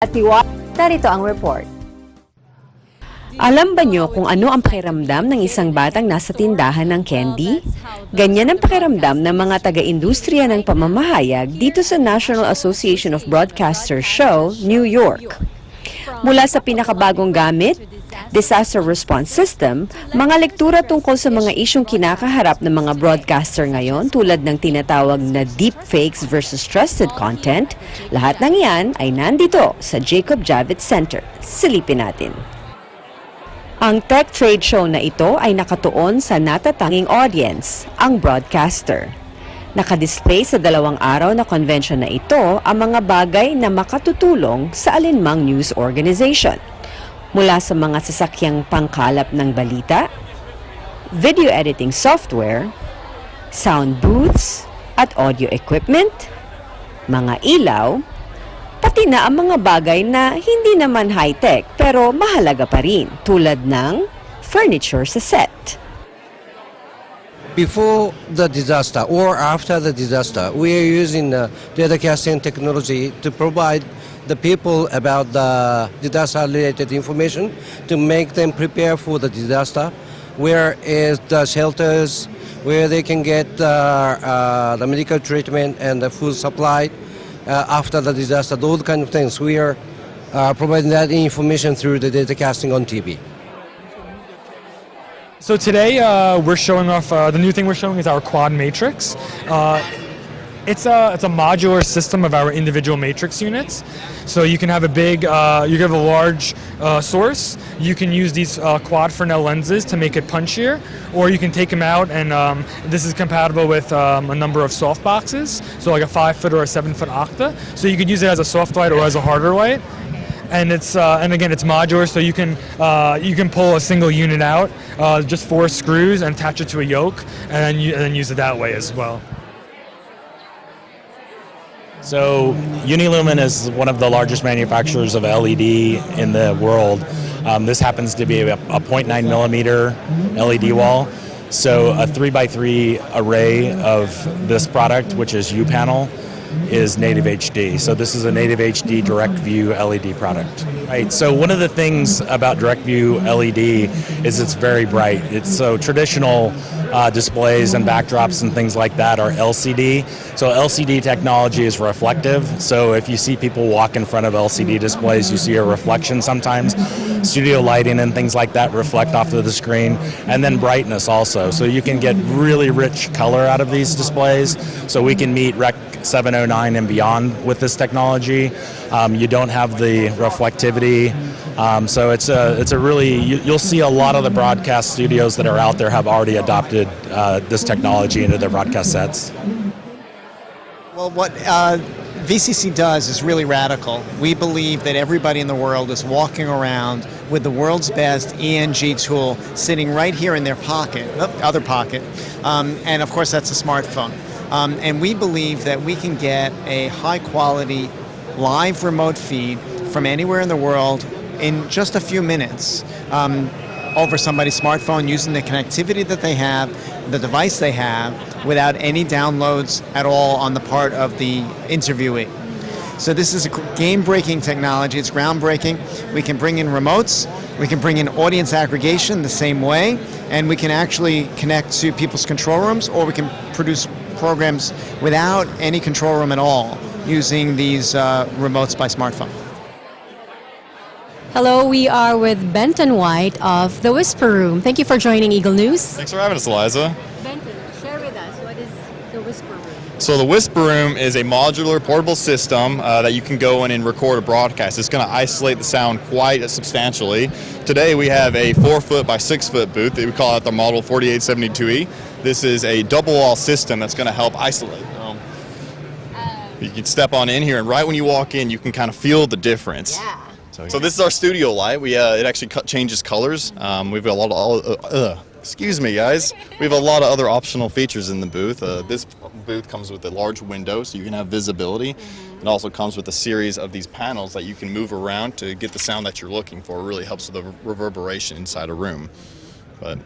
At narito ang report. Alam ba nyo kung ano ang pakiramdam ng isang batang nasa tindahan ng candy? Ganyan ang pakiramdam ng mga taga-industriya ng pamamahayag dito sa National Association of Broadcasters Show, New York. Mula sa pinakabagong gamit, disaster response system, mga lektura tungkol sa mga isyong kinakaharap ng mga broadcaster ngayon tulad ng tinatawag na deepfakes versus trusted content, lahat ng yan ay nandito sa Jacob Javits Center. Silipin natin. Ang tech trade show na ito ay nakatuon sa natatanging audience, ang broadcaster. Nakadisplay sa 2 araw na convention na ito ang mga bagay na makatutulong sa alinmang news organization. Mula sa mga sasakyang pangkalap ng balita, video editing software, sound booths at audio equipment, mga ilaw, pati na ang mga bagay na hindi naman high-tech pero mahalaga pa rin tulad ng furniture sa set. Before the disaster or after the disaster, we are using data casting technology to provide the people about the disaster-related information to make them prepare for the disaster. Where is the shelters, where they can get the medical treatment and the food supply after the disaster, those kind of things. We are providing that information through the data casting on TV. So today we're showing off, the new thing we're showing is our quad matrix. It's a modular system of our individual matrix units. So you can have a big, you can have a large source. You can use these quad Fresnel lenses to make it punchier, or you can take them out, and this is compatible with a number of soft boxes. So like a 5-foot or a 7-foot octa. So you could use it as a soft light or as a harder light. And it's and again, it's modular, so you can pull a single unit out, just 4 screws, and attach it to a yoke, and then use it that way as well. So Unilumin is one of the largest manufacturers of LED in the world. This happens to be a 0.9 millimeter LED wall. So a 3x3 array of this product, which is U-panel, is native HD. So this is a native HD direct view LED product. Right. So one of the things about direct view LED is it's very bright. It's so traditional displays and backdrops and things like that are LCD. So LCD technology is reflective. So if you see people walk in front of LCD displays, you see a reflection sometimes. Studio lighting and things like that reflect off of the screen, and then brightness also. So you can get really rich color out of these displays. So we can meet Rec 709 and beyond with this technology. You don't have the reflectivity, so it's a really, you'll see a lot of the broadcast studios that are out there have already adopted this technology into their broadcast sets. Well, what VCC does is really radical. We believe that everybody in the world is walking around with the world's best ENG tool sitting right here in their pocket, other pocket, and of course that's a smartphone. And we believe that we can get a high-quality live remote feed from anywhere in the world in just a few minutes over somebody's smartphone using the connectivity that they have, the device they have, without any downloads at all on the part of the interviewee. So this is a game-breaking technology. It's groundbreaking. We can bring in remotes. We can bring in audience aggregation the same way, and we can actually connect to people's control rooms, or we can produce programs without any control room at all using these remotes by smartphone. Hello, we are with Benton White of The Whisper Room. Thank you for joining Eagle News. Thanks for having us, Eliza. Benton, share with us, what is The Whisper Room? So the Whisper Room is a modular portable system that you can go in and record a broadcast. It's going to isolate the sound quite substantially. Today we have a 4-foot by 6-foot booth. We call it the Model 4872E. This is a double wall system that's going to help isolate. You can step on in here, and right when you walk in, you can kind of feel the difference. Yeah. So this is our studio light. It actually changes colors. We've got a lot of excuse me, guys. We have a lot of other optional features in the booth. This booth comes with a large window, so you can have visibility. It also comes with a series of these panels that you can move around to get the sound that you're looking for. It really helps with the reverberation inside a room. But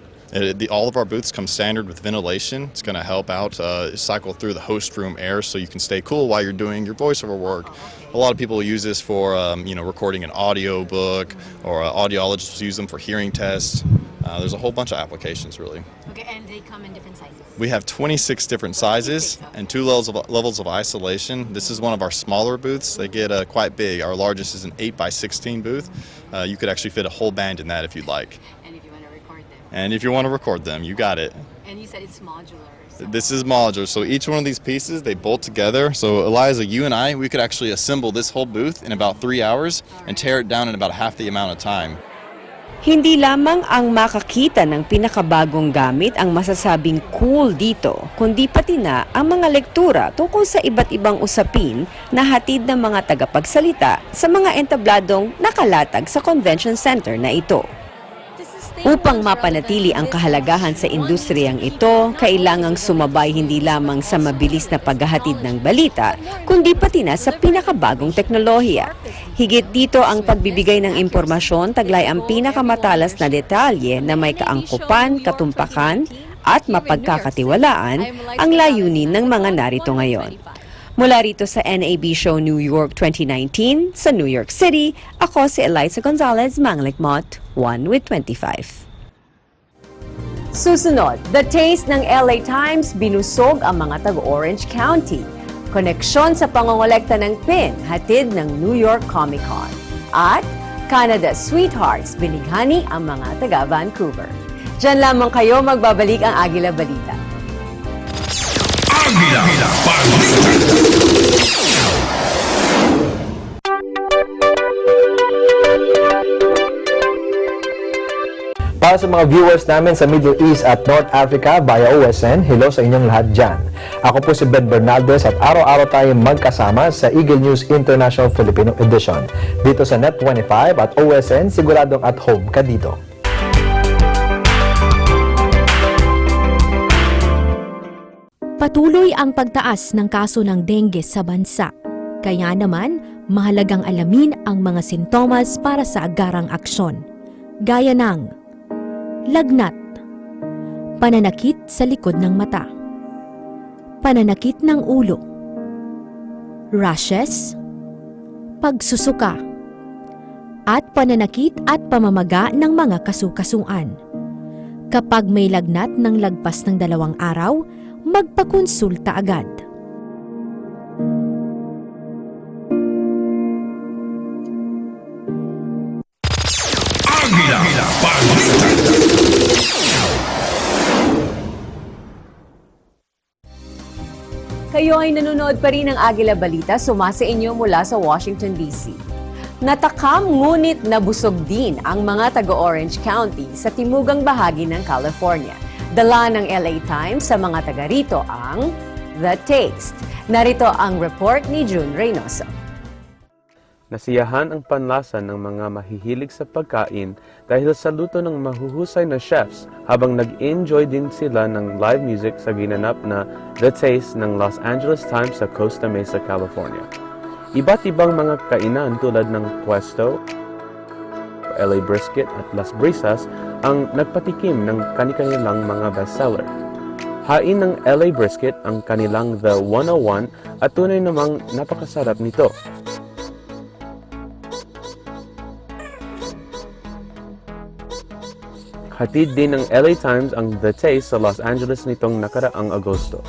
All of our booths come standard with ventilation. It's going to help out cycle through the host room air so you can stay cool while you're doing your voiceover work. A lot of people use this for recording an audio book, or audiologists use them for hearing tests. There's a whole bunch of applications, really. Okay, and they come in different sizes. We have 26 different sizes and 2 levels of isolation. This is one of our smaller booths. They get quite big. Our largest is an 8x16 booth. You could actually fit a whole band in that if you'd like. And if you want to record them. And if you want to record them, you got it. And you said it's modular. So. This is modular, so each one of these pieces, they bolt together. So Eliza, you and I, we could actually assemble this whole booth in about 3 hours and tear it down in about half the amount of time. Hindi lamang ang makakita ng pinakabagong gamit ang masasabing cool dito, kundi pati na ang mga lektura tungkol sa iba't ibang usapin na hatid ng mga tagapagsalita sa mga entabladong nakalatag sa convention center na ito. Upang mapanatili ang kahalagahan sa industriyang ito, kailangang sumabay hindi lamang sa mabilis na paghahatid ng balita, kundi pati na sa pinakabagong teknolohiya. Higit dito ang pagbibigay ng impormasyon taglay ang pinakamatalas na detalye na may kaangkupan, katumpakan at mapagkakatiwalaan ang layunin ng mga narito ngayon. Mula rito sa NAB Show New York 2019, sa New York City, ako si Eliza Gonzalez Manglikmot, 1 with 25. Susunod, the taste ng LA Times binusog ang mga taga-Orange County. Koneksyon sa pangongolekta ng pin, hatid ng New York Comic Con. At Canada Sweethearts, binighani ang mga taga-Vancouver. Diyan lamang kayo magbabalik ang Agila Balita. Agila Balita. Para sa mga viewers namin sa Middle East at North Africa via OSN, hello sa inyong lahat dyan. Ako po si Ben Bernaldez at araw-araw tayong magkasama sa Eagle News International Filipino Edition. Dito sa Net25 at OSN, siguradong at home ka dito. Patuloy ang pagtaas ng kaso ng dengue sa bansa. Kaya naman, mahalagang alamin ang mga sintomas para sa agarang aksyon. Gaya ng lagnat, pananakit sa likod ng mata, pananakit ng ulo, rashes, pagsusuka, at pananakit at pamamaga ng mga kasukasuan. Kapag may lagnat ng lagpas ng 2 araw, magpakonsulta agad. Agila Balita. Kayo ay nanonood pa rin ng Agila Balita, sumasa inyo mula sa Washington, D.C. Natakam ngunit nabusog din ang mga taga-Orange County sa timugang bahagi ng California. Dala ng LA Times sa mga taga rito ang The Taste. Narito ang report ni June Reynoso. Nasiyahan ang panlasa ng mga mahihilig sa pagkain dahil sa luto ng mahuhusay na chefs habang nag-enjoy din sila ng live music sa ginanap na The Taste ng Los Angeles Times sa Costa Mesa, California. Iba't ibang mga kainan tulad ng Puesto, LA Brisket at Las Brisas ang nagpatikim ng kanilang mga bestseller. Hain ng LA Brisket ang kanilang The 101 at tunay namang napakasarap nito. Hatid din ng LA Times ang The Taste sa Los Angeles nitong nakaraang Agosto.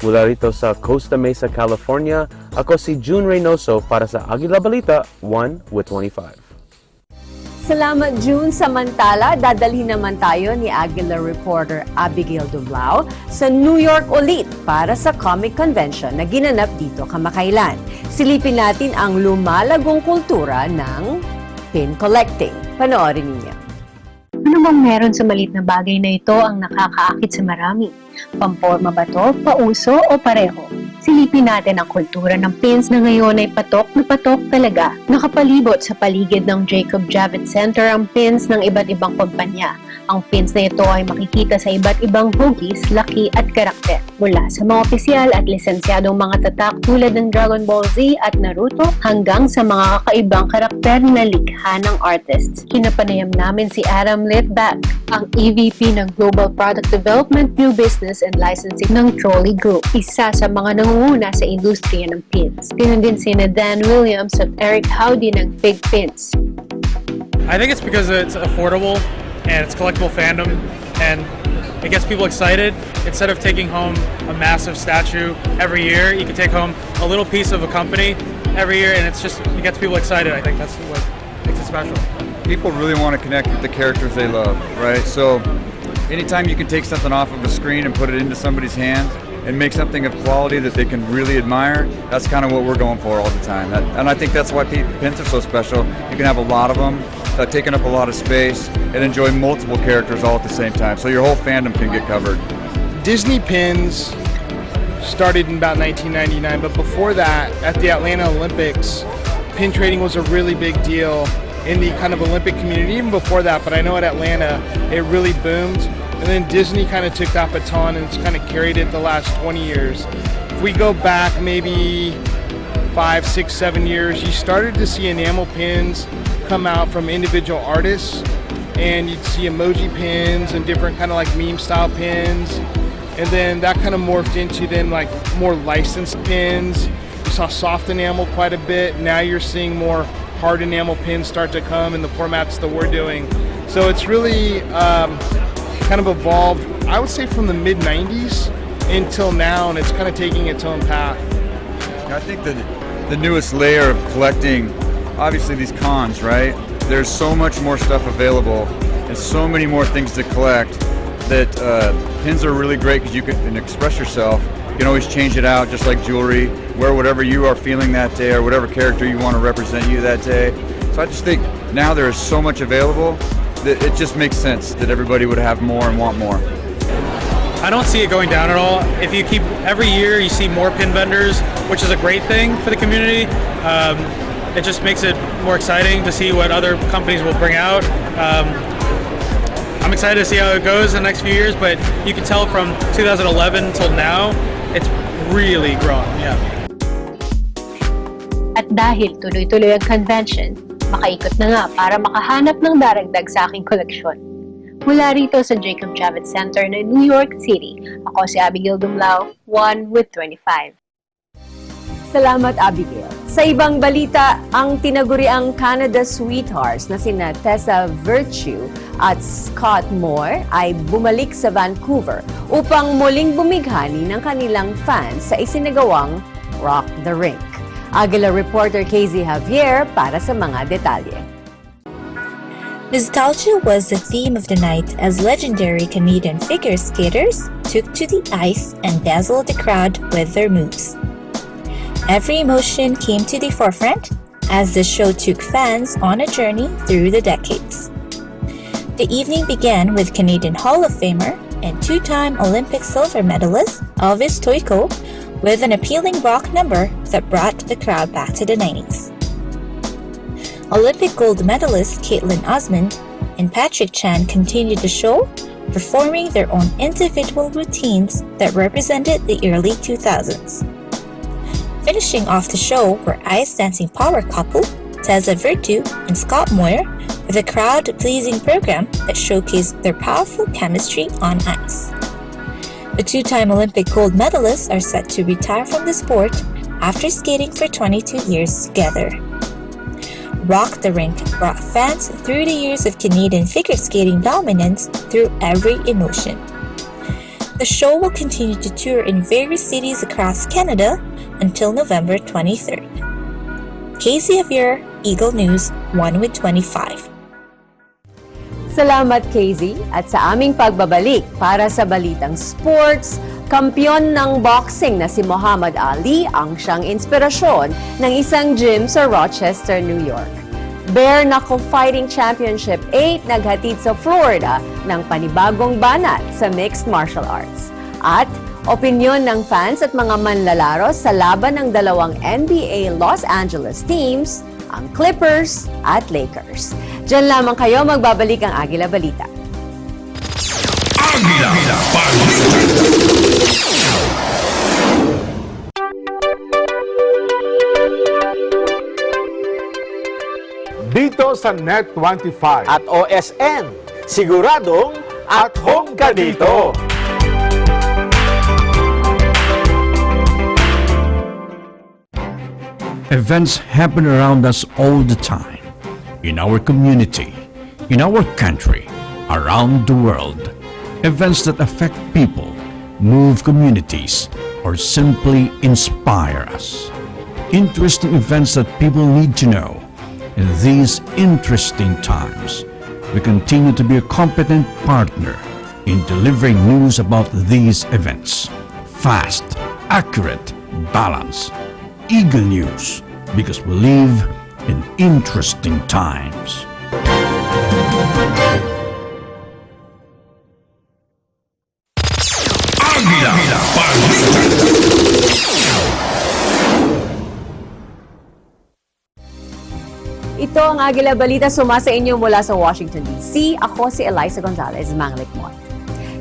Mula rito sa Costa Mesa, California, ako si June Reynoso para sa Agila Balita, 1 with 25. Salamat, June. Samantala, dadalhin naman tayo ni Agila reporter Abigail Dublao sa New York ulit para sa Comic Convention na ginanap dito kamakailan. Silipin natin ang lumalagong kultura ng pin collecting. Panoorin niyo. Ano bang meron sa maliit na bagay na ito ang nakakaakit sa marami? Pamporma ba to, pauso o pareho? Silipin natin ang kultura ng pins na ngayon ay patok na patok talaga. Nakapalibot sa paligid ng Jacob Javits Center ang pins ng iba't ibang kumpanya. Ang pins na ito ay makikita sa iba't ibang hugis, laki at karakter. Mula sa mga opisyal at lisensyadong mga tatak tulad ng Dragon Ball Z at Naruto hanggang sa mga kakaibang karakter na likha ng artists. Kinapanayam namin si Adam Litback, ang EVP ng Global Product Development, New Business and Licensing ng Trolley Group, isa sa mga nangunguna sa industriya ng pins. Ganun din sina Dan Williams at Eric Howdy ng Big Pins. I think it's because it's affordable and it's collectible fandom and it gets people excited. Instead of taking home a massive statue every year, you can take home a little piece of a company every year and it gets people excited. I think that's what makes it special. People really want to connect with the characters they love, right? So anytime you can take something off of a screen and put it into somebody's hands and make something of quality that they can really admire, that's kind of what we're going for all the time. And I think that's why pins are so special. You can have a lot of them, taking up a lot of space, and enjoy multiple characters all at the same time. So your whole fandom can get covered. Disney pins started in about 1999, but before that, at the Atlanta Olympics, pin trading was a really big deal in the kind of Olympic community, even before that, but I know at Atlanta, it really boomed. And then Disney kind of took that baton and it's kind of carried it the last 20 years. If we go back maybe 5, 6, 7 years, you started to see enamel pins come out from individual artists, and you'd see emoji pins and different kind of like meme style pins, and then that kind of morphed into then like more licensed pins. You saw soft enamel quite a bit. Now you're seeing more hard enamel pins start to come in the formats that we're doing. So it's really kind of evolved, I would say, from the mid-90s until now, and it's kind of taking its own path. I think that the newest layer of collecting, obviously these cons, right? There's so much more stuff available and so many more things to collect that pins are really great because you can express yourself. You can always change it out just like jewelry, wear whatever you are feeling that day or whatever character you want to represent you that day. So I just think now there is so much available that it just makes sense that everybody would have more and want more. I don't see it going down at all. If you keep, every year you see more pin vendors, which is a great thing for the community. It just makes it more exciting to see what other companies will bring out. I'm excited to see how it goes in the next few years, but you can tell from 2011 till now, it's really grown, yeah. At dahil tuloy-tuloy ang convention, makaikot na nga para makahanap ng daragdag sa aking koleksyon. Mula rito sa Jacob Javits Center ng New York City, ako si Abigail Dumlao, 1 with 25. Salamat, Abigail. Sa ibang balita, ang tinaguriang Canada Sweethearts na sina Tessa Virtue at Scott Moore ay bumalik sa Vancouver upang muling bumighani ng kanilang fans sa isinagawang Rock the Rink. Agila reporter KZ Javier para sa mga detalye. Nostalgia was the theme of the night as legendary Canadian figure skaters took to the ice and dazzled the crowd with their moves. Every emotion came to the forefront as the show took fans on a journey through the decades. The evening began with Canadian Hall of Famer and two-time Olympic silver medalist Elvis Stoico with an appealing rock number that brought the crowd back to the 90s. Olympic gold medalist Caitlin Osmond and Patrick Chan continued the show, performing their own individual routines that represented the early 2000s. Finishing off the show were ice dancing power couple Tessa Virtue and Scott Moore with a crowd-pleasing program that showcased their powerful chemistry on ice. The two-time Olympic gold medalists are set to retire from the sport after skating for 22 years together. Rock the Rink brought fans through the years of Canadian figure skating dominance through every emotion. The show will continue to tour in various cities across Canada until November 23rd. KZ Javier, Eagle News, 1 with 25. Salamat, KZ. At sa aming pagbabalik para sa balitang sports, kampyon ng boxing na si Muhammad Ali ang siyang inspirasyon ng isang gym sa Rochester, New York. Bare-knuckle Fighting Championship 8 naghatid sa Florida ng panibagong banat sa mixed martial arts. At Opinyon ng fans at mga manlalaro sa laban ng dalawang NBA Los Angeles teams, ang Clippers at Lakers. Diyan lamang kayo, magbabalik ang Agila Balita. Agila Balita. Dito sa Net25 at OSN, siguradong at home ka dito. Events happen around us all the time, in our community, in our country, around the world. Events that affect people, move communities, or simply inspire us. Interesting events that people need to know. In these interesting times, we continue to be a competent partner in delivering news about these events. Fast, accurate, balanced. Eagle News, because we live in interesting times. Agila Balita. Ito ang Agila Balita, sumasa inyo mula sa Washington, D.C. Ako si Eliza Gonzalez, Manglikmot.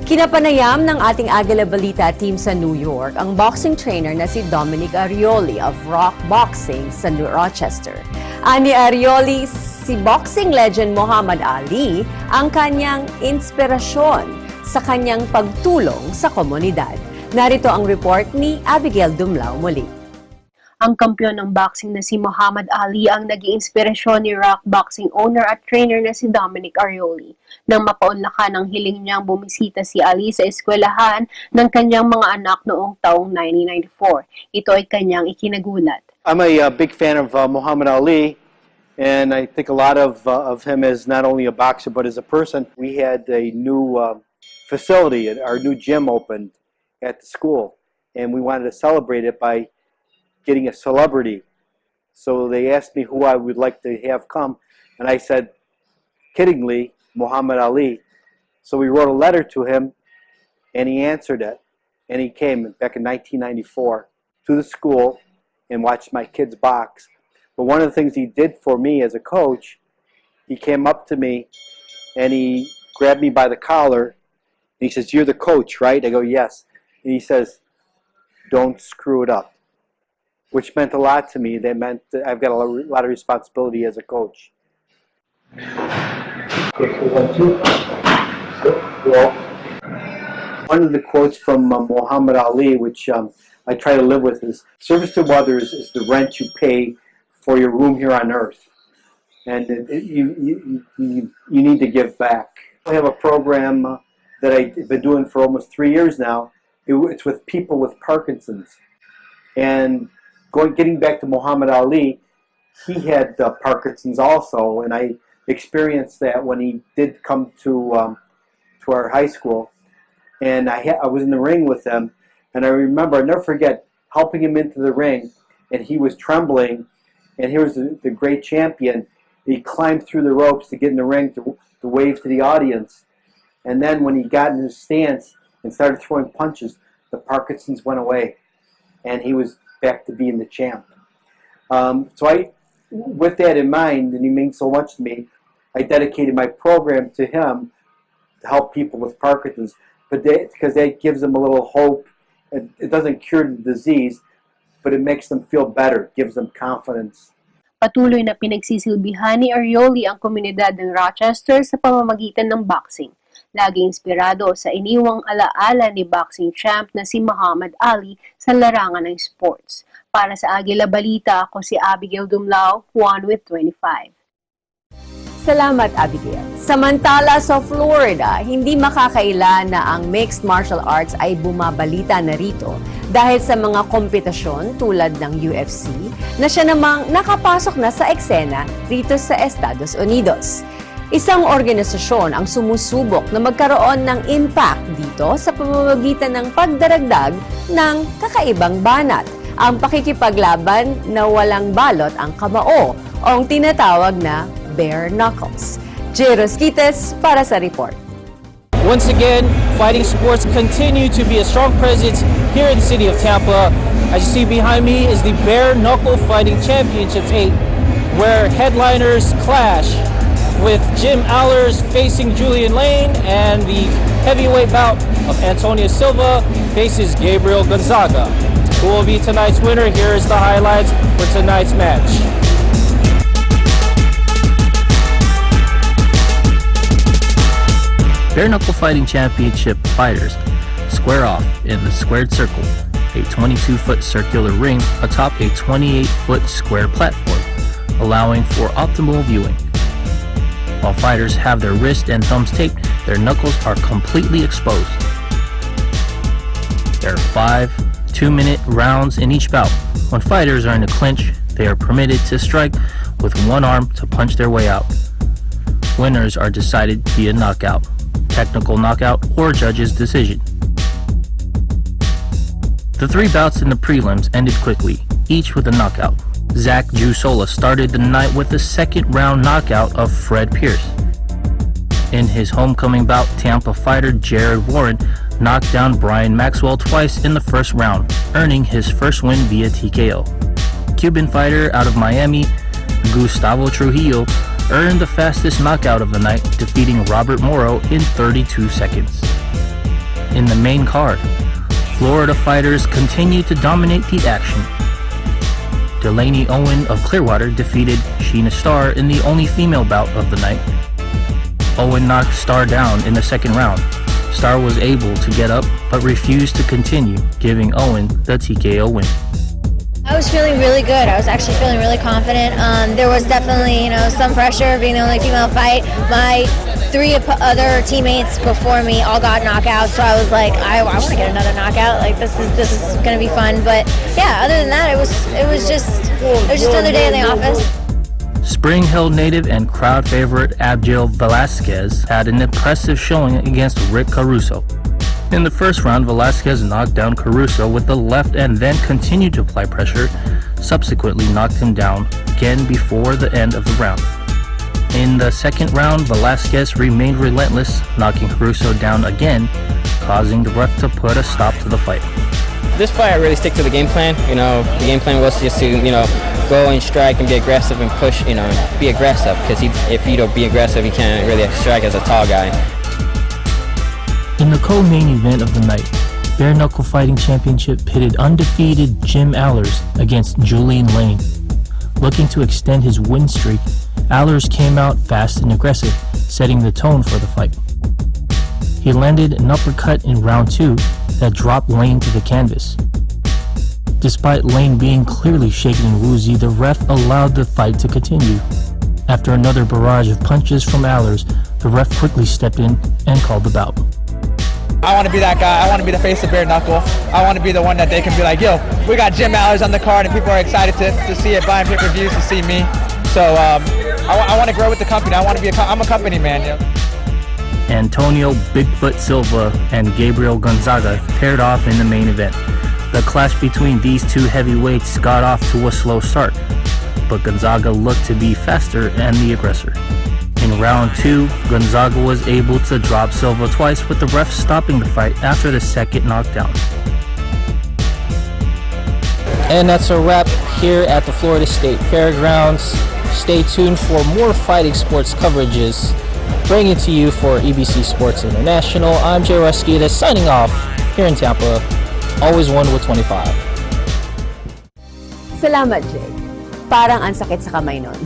Kinapanayam ng ating Agila Balita team sa New York ang boxing trainer na si Dominic Arioli of Rock Boxing sa New Rochester. Ani Arioli, si boxing legend Muhammad Ali ang kanyang inspirasyon sa kanyang pagtulong sa komunidad. Narito ang report ni Abigail Dumlao muli. Ang kampiyon ng boxing na si Muhammad Ali ang naging inspirasyon ni rock boxing owner at trainer na si Dominic Arioli. Nang mapaunlakan ang hiling niyang bumisita si Ali sa eskwelahan ng kanyang mga anak noong taong 1994. Ito ay kanyang ikinagulat. I'm a big fan of Muhammad Ali, and I think a lot of him as not only a boxer but as a person. We had a new facility, our new gym opened at the school, and we wanted to celebrate it by getting a celebrity. So they asked me who I would like to have come, and I said, kiddingly, Muhammad Ali. So we wrote a letter to him, and he answered it, and he came back in 1994 to the school and watched my kids box. But one of the things he did for me as a coach, he came up to me, and he grabbed me by the collar, and he says, "You're the coach, right?" I go, "Yes." And he says, "Don't screw it up." Which meant a lot to me. That meant that I've got a lot of responsibility as a coach. One of the quotes from Muhammad Ali, which I try to live with, is, "Service to others is the rent you pay for your room here on earth." And you need to give back. I have a program that I've been doing for almost 3 years now. It's with people with Parkinson's. And getting back to Muhammad Ali, he had Parkinson's also, and I experienced that when he did come to our high school, and I was in the ring with him, and I remember, I'll never forget, helping him into the ring, and he was trembling, and here was the great champion. He climbed through the ropes to get in the ring to wave to the audience, and then when he got in his stance and started throwing punches, the Parkinson's went away, and he was back to being the champ. So with that in mind, and he means so much to me, I dedicated my program to him to help people with Parkinson's, because that gives them a little hope. It doesn't cure the disease, but it makes them feel better, gives them confidence. Patuloy na pinagsisilbihan ni Arioli ang komunidad ng Rochester sa pamamagitan ng boxing. Lagi inspirado sa iniwang alaala ni boxing champ na si Muhammad Ali sa larangan ng sports. Para sa Agila Balita, ako si Abigail Dumlao, 1 with 25. Salamat, Abigail. Samantala sa Florida, hindi makakaila na ang mixed martial arts ay bumabalita na rito dahil sa mga kompetisyon tulad ng UFC na siya namang nakapasok na sa eksena rito sa Estados Unidos. Isang organisasyon ang sumusubok na magkaroon ng impact dito sa pamamagitan ng pagdaragdag ng kakaibang banat, ang pakikipaglaban na walang balot ang kamao o ang tinatawag na Bare-knuckles. J. Rosquites para sa report. Once again, fighting sports continue to be a strong presence here in the city of Tampa. As you see behind me is the Bare-knuckle Fighting Championships 8, where headliners clash with Jim Allers facing Julian Lane, and the heavyweight bout of Antonio Silva faces Gabriel Gonzaga. Who will be tonight's winner? Here is the highlights for tonight's match. Bare-knuckle Fighting Championship fighters square off in the squared circle, a 22-foot circular ring atop a 28-foot square platform, allowing for optimal viewing. While fighters have their wrists and thumbs taped, their knuckles are completely exposed. There are 5 2-minute rounds in each bout. When fighters are in a clinch, they are permitted to strike with one arm to punch their way out. Winners are decided via knockout, technical knockout, or judge's decision. The 3 bouts in the prelims ended quickly, each with a knockout. Zach Jusola started the night with the second round knockout of Fred Pierce. In his homecoming bout, Tampa fighter Jared Warren knocked down Brian Maxwell twice in the first round, earning his first win via TKO. Cuban fighter out of Miami, Gustavo Trujillo, earned the fastest knockout of the night, defeating Robert Morrow in 32 seconds. In the main card, Florida fighters continued to dominate the action. Delaney Owen of Clearwater defeated Sheena Starr in the only female bout of the night. Owen knocked Starr down in the second round. Starr was able to get up but refused to continue, giving Owen the TKO win. I was feeling really good. I was actually feeling really confident. There was definitely, some pressure being the only female fight. My 3 other teammates before me all got knockouts, so I was like, I want to get another knockout. Like this is gonna be fun. But yeah, other than that, it was just another day in the office. Spring Hill native and crowd favorite Agila Velasquez had an impressive showing against Rick Caruso. In the first round, Velasquez knocked down Caruso with the left and then continued to apply pressure, subsequently knocked him down again before the end of the round. In the second round, Velasquez remained relentless, knocking Caruso down again, causing the ref to put a stop to the fight. This fight, I really stick to the game plan. The game plan was just to, go and strike and be aggressive and push, be aggressive. Because if you don't be aggressive, you can't really strike as a tall guy. In the co-main event of the night, Bare-knuckle Fighting Championship pitted undefeated Jim Allers against Julian Lane. Looking to extend his win streak, Allers came out fast and aggressive, setting the tone for the fight. He landed an uppercut in round 2 that dropped Lane to the canvas. Despite Lane being clearly shaken and woozy, the ref allowed the fight to continue. After another barrage of punches from Allers, the ref quickly stepped in and called the bout. I want to be that guy. I want to be the face of Bare-knuckle. I want to be the one that they can be like, yo, we got Jim Allers on the card, and people are excited to see it, buying pay-per-views to see me. So I want to grow with the company. I'm a company man. Antonio Bigfoot Silva and Gabriel Gonzaga paired off in the main event. The clash between these 2 heavyweights got off to a slow start, but Gonzaga looked to be faster and the aggressor. In round 2, Gonzaga was able to drop Silva twice, with the ref stopping the fight after the second knockdown. And that's a wrap here at the Florida State Fairgrounds. Stay tuned for more fighting sports coverages, bringing to you for EBC Sports International. I'm Jay Rasquita signing off here in Tampa. Always one with 25. Salamat, Jay. Parang ang sakit sa kamay nun.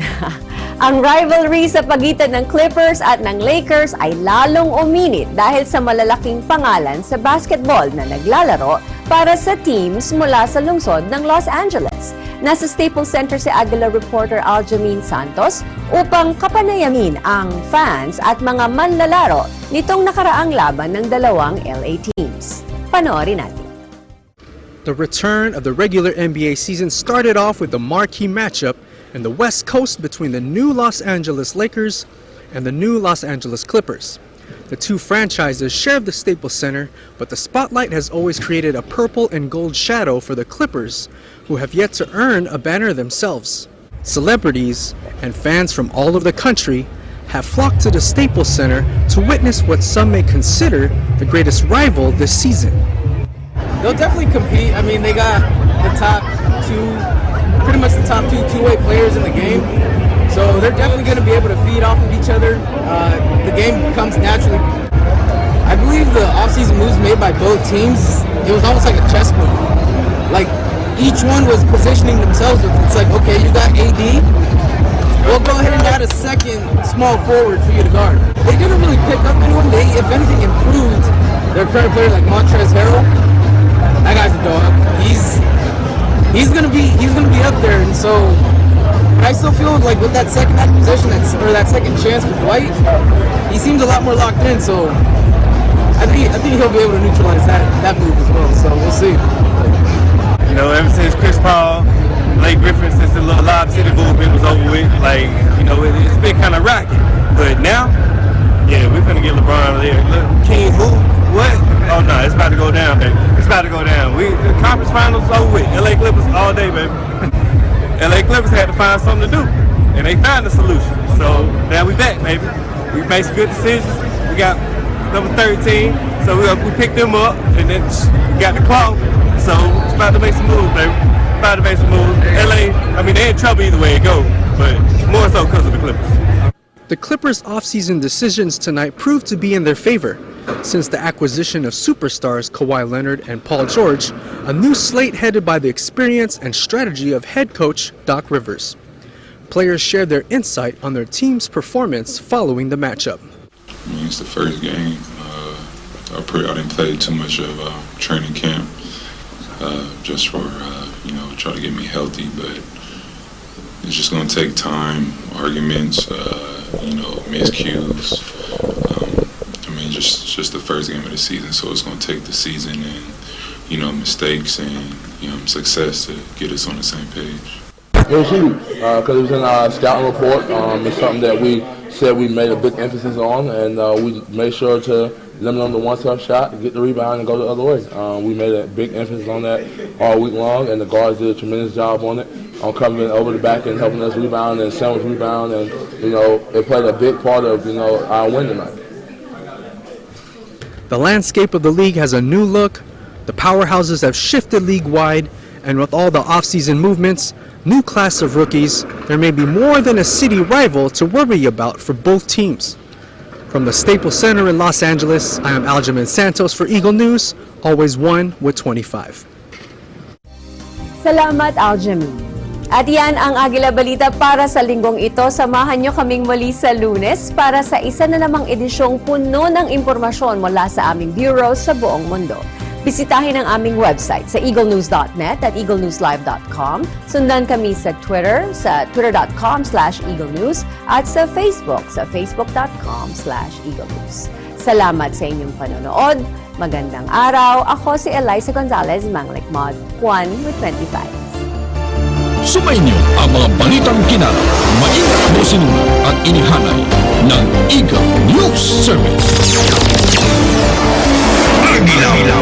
Ang rivalry sa pagitan ng Clippers at ng Lakers ay lalong uminit dahil sa malalaking pangalan sa basketball na naglalaro para sa teams mula sa lungsod ng Los Angeles. Nasa Staples Center si Agila reporter Aljamain Santos upang kapanayamin ang fans at mga manlalaro nitong nakaraang laban ng dalawang LA teams. Panoorin natin. The return of the regular NBA season started off with the marquee matchup in the West Coast between the new Los Angeles Lakers and the new Los Angeles Clippers. The two franchises share the Staples Center, but the spotlight has always created a purple and gold shadow for the Clippers, who have yet to earn a banner themselves. Celebrities and fans from all over the country have flocked to the Staples Center to witness what some may consider the greatest rival this season. They'll definitely compete. I mean, they got the top pretty much the top two-way players in the game. So they're definitely going to be able to feed off of each other. The game comes naturally. I believe the offseason moves made by both teams, it was almost like a chess move. Like, each one was positioning themselves. It's like, okay, you got AD, well, go ahead and add a second small forward for you to guard. They didn't really pick up anyone. They, if anything, improved their current player like Montrezl Harrell. That guy's a dog. He's gonna be up there, and so I still feel like with that second acquisition, or that second chance for Dwight, he seems a lot more locked in. So I think he'll be able to neutralize that move as well. So we'll see. You know, ever since Chris Paul, Blake Griffin, since the little Lob City movement was over with, like, you know, it's been kind of rocky. But now, yeah, we're gonna get LeBron there. Look, King who? What? Oh no, it's about to go down, baby. It's about to go down. The conference finals over with. LA Clippers all day, baby. LA Clippers had to find something to do, and they found the solution. So now we back, baby. We made some good decisions. We got number 13, so we picked them up, and then we got the claw. So it's about to make some moves, baby. About to make some moves. LA, I mean, they're in trouble either way it goes, but more so because of the Clippers. The Clippers' offseason decisions tonight proved to be in their favor. Since the acquisition of superstars Kawhi Leonard and Paul George, a new slate headed by the experience and strategy of head coach Doc Rivers. Players shared their insight on their team's performance following the matchup. I mean, it's the first game. I didn't play too much of training camp just for, try to get me healthy, but it's just going to take time, arguments, miscues. Just the first game of the season, so it's going to take the season and, mistakes and, success to get us on the same page. It was huge because it was in our scouting report. It's something that we said we made a big emphasis on, and we made sure to limit on the one-step shot, get the rebound, and go the other way. We made a big emphasis on that all week long, and the guards did a tremendous job on it, on coming over the back and helping us rebound and sandwich rebound, and it played a big part of our win tonight. The landscape of the league has a new look. The powerhouses have shifted league-wide, and with all the off-season movements, new class of rookies, there may be more than a city rival to worry about for both teams. From the Staples Center in Los Angeles, I am Aljamain Santos for Eagle News, always one with 25. Salamat, Aljamain. At yan ang Agila Balita para sa linggong ito. Samahan nyo kaming muli sa Lunes para sa isa na namang edisyong puno ng impormasyon mula sa aming bureau sa buong mundo. Bisitahin ang aming website sa eaglenews.net at eaglenewslive.com. Sundan kami sa Twitter, sa twitter.com/eaglenews at sa facebook.com/eaglenews. Salamat sa inyong panonood. Magandang araw. Ako si Eliza Gonzalez, Manglikmod, 1 with 25. Sumainyo ang mga balitang kinara, maingat mo sinulat at inihanay ng Eagle News Service. Agila.